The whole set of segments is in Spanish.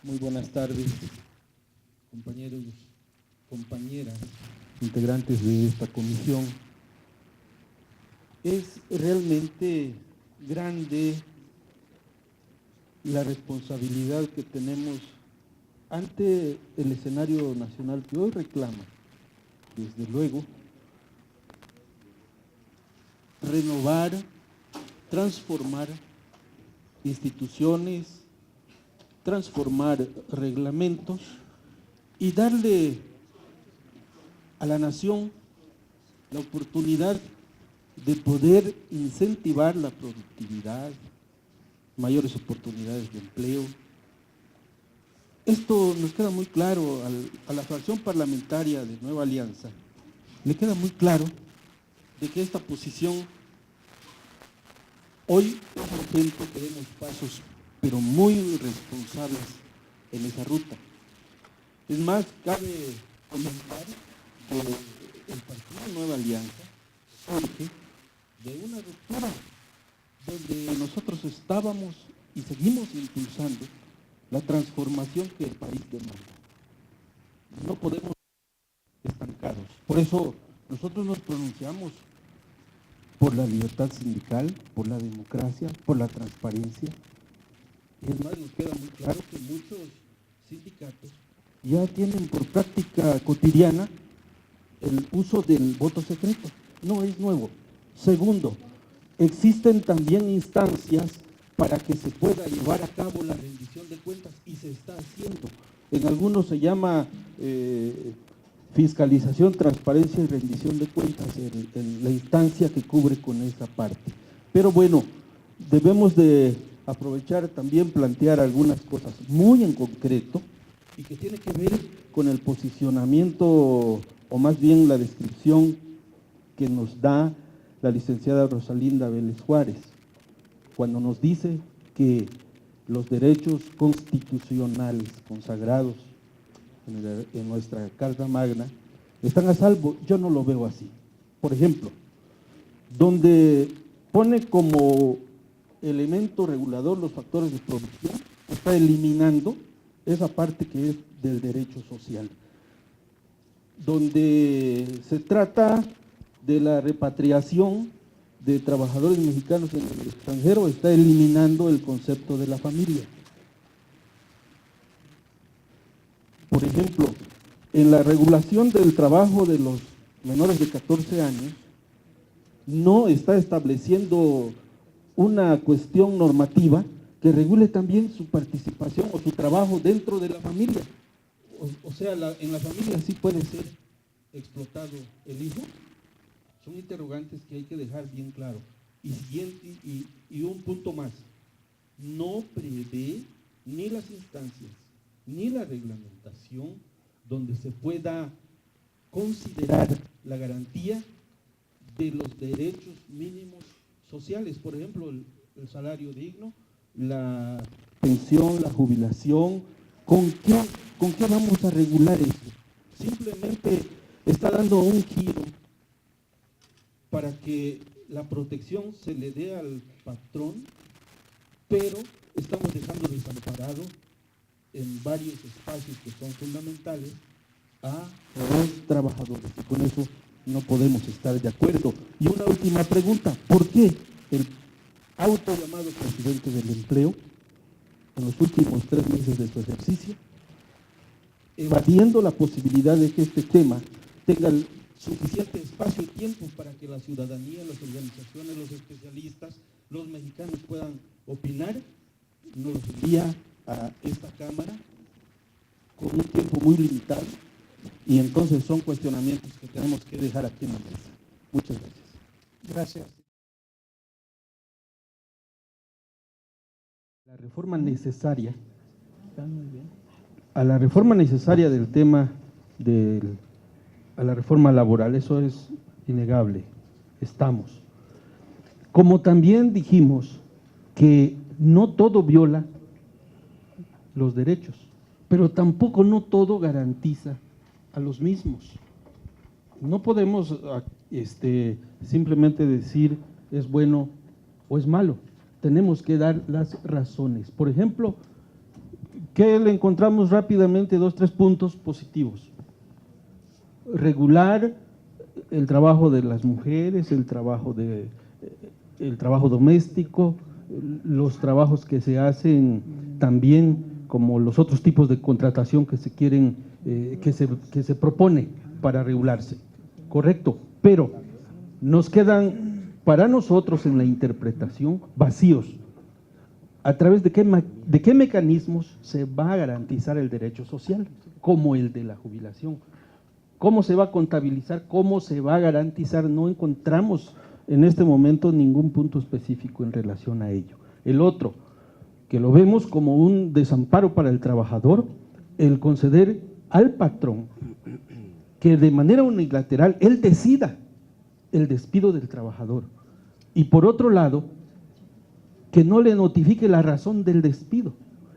Muy buenas tardes, compañeros, compañeras, integrantes de esta comisión. Es realmente grande la responsabilidad que tenemos ante el escenario nacional que hoy reclama, desde luego, renovar, transformar instituciones, transformar reglamentos y darle a la nación la oportunidad de poder incentivar la productividad, mayores oportunidades de empleo. Esto nos queda muy claro a la fracción parlamentaria de Nueva Alianza. Le queda muy claro de que esta posición hoy es urgente que demos pasos, pero muy responsables en esa ruta. Es más, cabe comentar que el Partido Nueva Alianza surge de una ruptura donde nosotros estábamos y seguimos impulsando la transformación que el país demanda. No podemos estar estancados. Por eso nosotros nos pronunciamos por la libertad sindical, por la democracia, por la transparencia. Y es más, nos queda muy claro que muchos sindicatos ya tienen por práctica cotidiana el uso del voto secreto. No es nuevo. Segundo, existen también instancias para que se pueda llevar a cabo la rendición de cuentas y se está haciendo. En algunos se llama fiscalización, transparencia y rendición de cuentas, la instancia que cubre con esa parte. Pero bueno, debemos de aprovechar también plantear algunas cosas muy en concreto y que tiene que ver con el posicionamiento, o más bien la descripción que nos da la licenciada Rosalinda Vélez Juárez, cuando nos dice que los derechos constitucionales consagrados en nuestra Carta Magna están a salvo. Yo no lo veo así. Por ejemplo, donde pone como elemento regulador los factores de producción, está eliminando esa parte que es del derecho social. Donde se trata de la repatriación de trabajadores mexicanos en el extranjero, está eliminando el concepto de la familia. Por ejemplo, en la regulación del trabajo de los menores de 14 años, no está estableciendo una cuestión normativa que regule también su participación o su trabajo dentro de la familia. O sea, en la familia sí puede ser explotado el hijo. Son interrogantes que hay que dejar bien claro. Y un punto más, no prevé ni las instancias ni la reglamentación donde se pueda considerar la garantía de los derechos mínimos sociales, por ejemplo, el salario digno, la pensión, la jubilación. ¿Con qué vamos a regular eso? Simplemente está dando un giro para que la protección se le dé al patrón, pero estamos dejando desamparado en varios espacios que son fundamentales a los trabajadores. Y con eso no podemos estar de acuerdo. Y una última pregunta, ¿por qué el auto llamado presidente del empleo, en los últimos 3 meses de su ejercicio, evadiendo la posibilidad de que este tema tenga el suficiente espacio y tiempo para que la ciudadanía, las organizaciones, los especialistas, los mexicanos puedan opinar, nos envía a esta Cámara con un tiempo muy limitado, y entonces son cuestionamientos que tenemos que dejar aquí en la mesa? Muchas gracias. Gracias. La reforma necesaria, a la reforma necesaria del tema a la reforma laboral, eso es innegable, estamos. Como también dijimos que no todo viola los derechos, pero tampoco no todo garantiza a los mismos. No podemos simplemente decir es bueno o es malo. Tenemos que dar las razones. Por ejemplo, ¿Qué le encontramos rápidamente? 2, 3 puntos positivos. Regular el trabajo de las mujeres, el trabajo doméstico, los trabajos que se hacen también, como los otros tipos de contratación que se quieren, que se propone para regularse. Correcto, pero nos quedan para nosotros en la interpretación vacíos. ¿A través de qué mecanismos se va a garantizar el derecho social, como el de la jubilación? ¿Cómo se va a contabilizar? ¿Cómo se va a garantizar? No encontramos en este momento ningún punto específico en relación a ello. El otro, que lo vemos como un desamparo para el trabajador, el conceder al patrón que de manera unilateral él decida el despido del trabajador. Y por otro lado, que no le notifique la razón del despido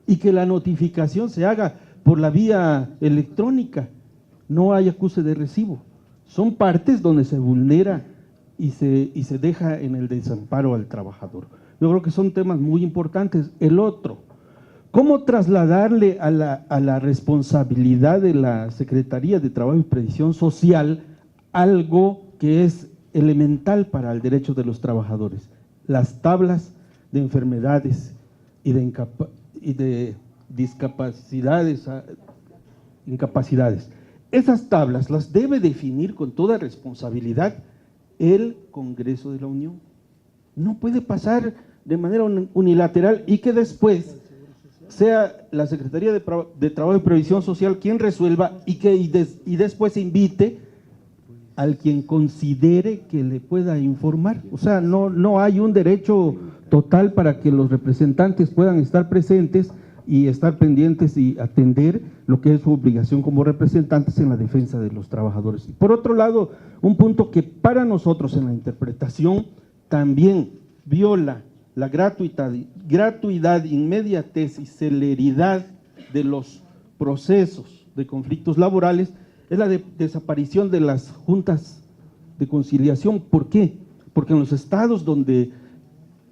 y que la notificación se haga por la vía electrónica, no hay acuse de recibo. Son partes donde se vulnera y se deja en el desamparo al trabajador. Yo creo que son temas muy importantes. El otro, ¿cómo trasladarle a la responsabilidad de la Secretaría de Trabajo y Previsión Social algo que es elemental para el derecho de los trabajadores? Las tablas de enfermedades y de discapacidades, incapacidades. Esas tablas las debe definir con toda responsabilidad el Congreso de la Unión. No puede pasar de manera unilateral y que después sea la Secretaría de Trabajo y Previsión Social quien resuelva y después invite al quien considere que le pueda informar. O sea, no hay un derecho total para que los representantes puedan estar presentes y estar pendientes y atender lo que es su obligación como representantes en la defensa de los trabajadores. Por otro lado, un punto que para nosotros en la interpretación también viola la gratuidad, inmediatez y celeridad de los procesos de conflictos laborales es la desaparición de las juntas de conciliación. ¿Por qué? Porque en los estados donde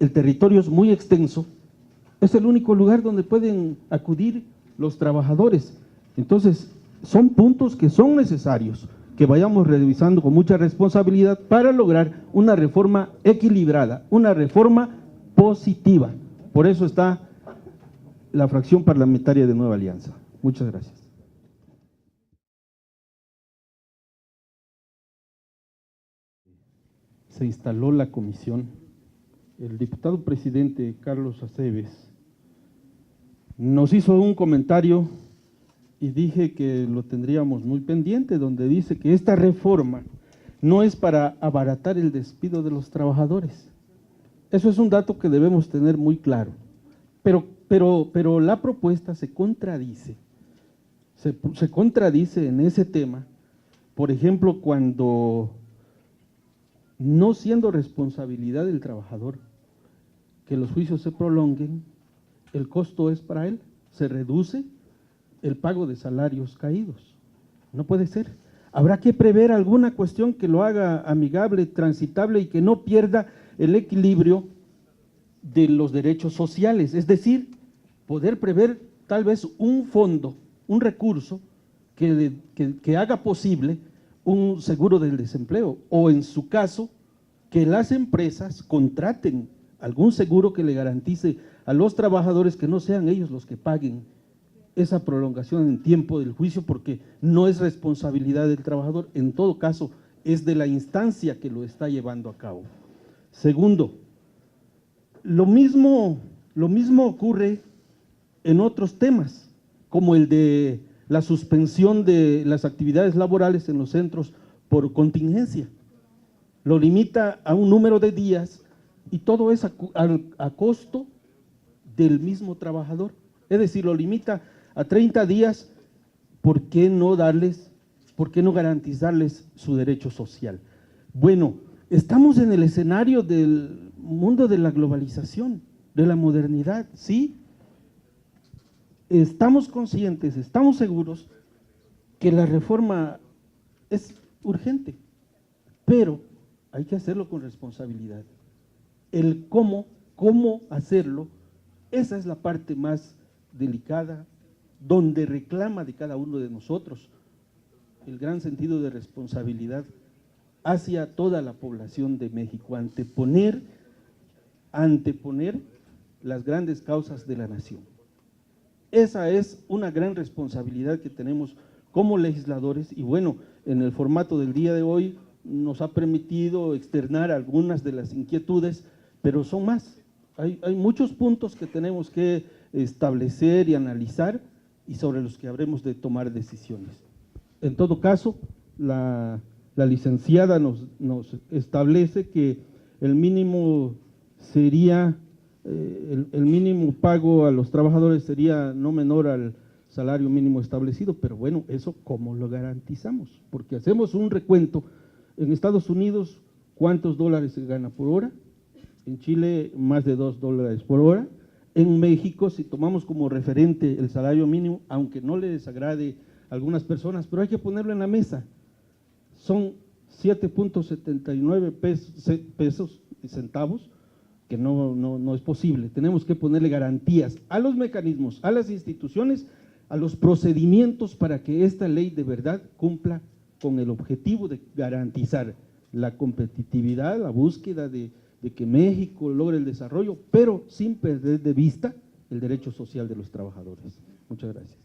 el territorio es muy extenso, es el único lugar donde pueden acudir los trabajadores. Entonces, son puntos que son necesarios, que vayamos revisando con mucha responsabilidad para lograr una reforma equilibrada, una reforma positiva. Por eso está la fracción parlamentaria de Nueva Alianza. Muchas gracias. Se instaló la comisión. El diputado presidente Carlos Aceves nos hizo un comentario y dije que lo tendríamos muy pendiente, donde dice que esta reforma no es para abaratar el despido de los trabajadores. Eso es un dato que debemos tener muy claro. Pero la propuesta se contradice en ese tema. Por ejemplo, cuando no siendo responsabilidad del trabajador que los juicios se prolonguen, el costo es para él, se reduce el pago de salarios caídos. No puede ser. Habrá que prever alguna cuestión que lo haga amigable, transitable y que no pierda el equilibrio de los derechos sociales. Es decir, poder prever tal vez un fondo, un recurso que haga posible un seguro del desempleo o en su caso que las empresas contraten algún seguro que le garantice a los trabajadores que no sean ellos los que paguen esa prolongación en tiempo del juicio, porque no es responsabilidad del trabajador, en todo caso es de la instancia que lo está llevando a cabo. Segundo, lo mismo ocurre en otros temas, como el de la suspensión de las actividades laborales en los centros por contingencia. Lo limita a un número de días y todo es a costo del mismo trabajador. Es decir, lo limita a 30 días, ¿por qué no garantizarles su derecho social? Bueno, estamos en el escenario del mundo de la globalización, de la modernidad, ¿sí? Estamos conscientes, estamos seguros que la reforma es urgente, pero hay que hacerlo con responsabilidad. El cómo hacerlo, esa es la parte más delicada, donde reclama de cada uno de nosotros el gran sentido de responsabilidad hacia toda la población de México, anteponer las grandes causas de la nación. Esa es una gran responsabilidad que tenemos como legisladores y bueno, en el formato del día de hoy nos ha permitido externar algunas de las inquietudes, pero son más. Hay muchos puntos que tenemos que establecer y analizar y sobre los que habremos de tomar decisiones. En todo caso, la licenciada nos establece que el mínimo sería, el mínimo pago a los trabajadores sería no menor al salario mínimo establecido, pero bueno, eso ¿cómo lo garantizamos? Porque hacemos un recuento, en Estados Unidos, ¿cuántos dólares se gana por hora? En Chile, más de $2 por hora. En México, si tomamos como referente el salario mínimo, aunque no le desagrade a algunas personas, pero hay que ponerlo en la mesa, son 7.79 pesos y centavos, que no es posible. Tenemos que ponerle garantías a los mecanismos, a las instituciones, a los procedimientos para que esta ley de verdad cumpla con el objetivo de garantizar la competitividad, la búsqueda de que México logre el desarrollo, pero sin perder de vista el derecho social de los trabajadores. Muchas gracias.